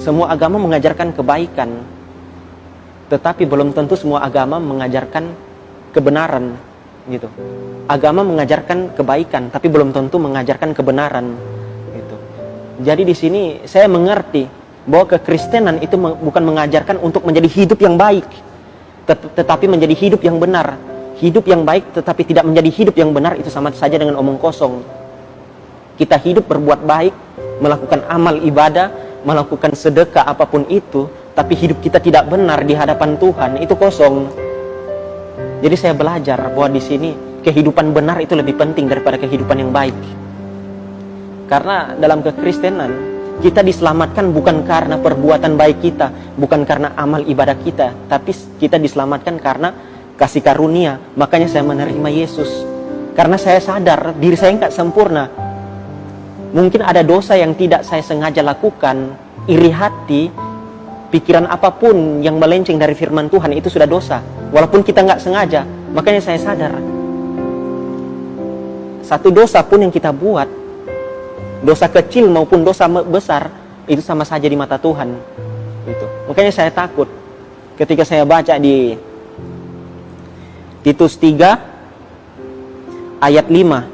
Semua agama mengajarkan kebaikan, tetapi belum tentu semua agama mengajarkan kebenaran, gitu. Agama mengajarkan kebaikan, tapi belum tentu mengajarkan kebenaran, gitu. Jadi di sini saya mengerti bahwa kekristenan itu bukan mengajarkan untuk menjadi hidup yang baik, tetapi menjadi hidup yang benar. Hidup yang baik tetapi tidak menjadi hidup yang benar, itu sama saja dengan omong kosong. Kita hidup berbuat baik, melakukan amal ibadah, melakukan sedekah apapun itu, tapi hidup kita tidak benar di hadapan Tuhan, itu kosong. Jadi saya belajar bahwa di sini kehidupan benar itu lebih penting daripada kehidupan yang baik. Karena dalam kekristenan kita diselamatkan bukan karena perbuatan baik kita, bukan karena amal ibadah kita, tapi kita diselamatkan karena kasih karunia. Makanya saya menerima Yesus, karena saya sadar diri saya nggak sempurna. Mungkin ada dosa yang tidak saya sengaja lakukan, iri hati, pikiran apapun yang melenceng dari firman Tuhan, itu sudah dosa, walaupun kita nggak sengaja. Makanya saya sadar, satu dosa pun yang kita buat, dosa kecil maupun dosa besar, itu sama saja di mata Tuhan. Gitu. Makanya saya takut ketika saya baca di Titus 3 ayat 5.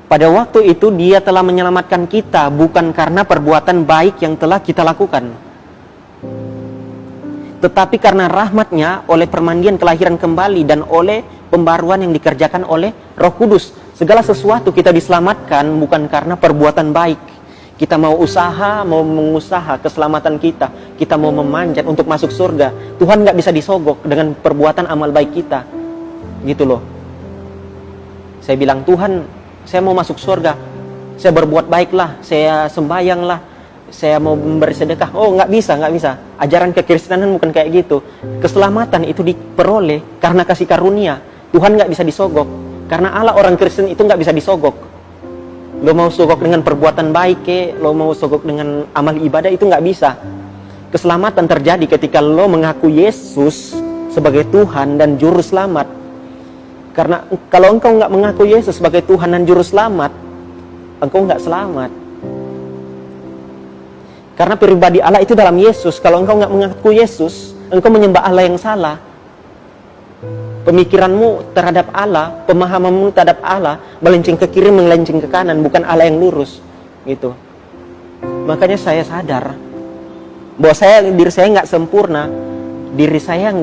Pada waktu itu Dia telah menyelamatkan kita bukan karena perbuatan baik yang telah kita lakukan, tetapi karena rahmat-Nya oleh permandian kelahiran kembali dan oleh pembaruan yang dikerjakan oleh Roh Kudus. Segala sesuatu kita diselamatkan bukan karena perbuatan baik. Kita mau usaha, mau mengusaha keselamatan kita, kita mau memanjat untuk masuk surga, Tuhan nggak bisa disogok dengan perbuatan amal baik kita, gitu loh. Saya bilang, Tuhan, saya mau masuk surga, saya berbuat baiklah, saya sembayanglah, saya mau bersedekah. Oh, nggak bisa. Ajaran kekristenan bukan kayak gitu. Keselamatan itu diperoleh karena kasih karunia. Tuhan nggak bisa disogok. Karena Allah, orang Kristen itu nggak bisa disogok. Lo mau sogok dengan perbuatan baik, lo mau sogok dengan amal ibadah, itu nggak bisa. Keselamatan terjadi ketika lo mengaku Yesus sebagai Tuhan dan Juru Selamat. Karena kalau engkau nggak mengaku Yesus sebagai Tuhan dan Juru Selamat, engkau nggak selamat. Karena pribadi Allah itu dalam Yesus. Kalau engkau nggak mengaku Yesus, engkau menyembah Allah yang salah. Pemikiranmu terhadap Allah, pemahamanmu terhadap Allah melenceng ke kiri, melenceng ke kanan, bukan Allah yang lurus, gitu. Makanya saya sadar bahwa diri saya nggak sempurna, diri saya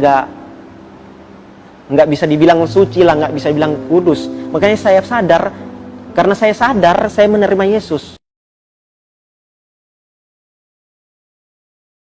nggak bisa dibilang suci lah, nggak bisa dibilang kudus. Makanya saya sadar, karena saya sadar, saya menerima Yesus.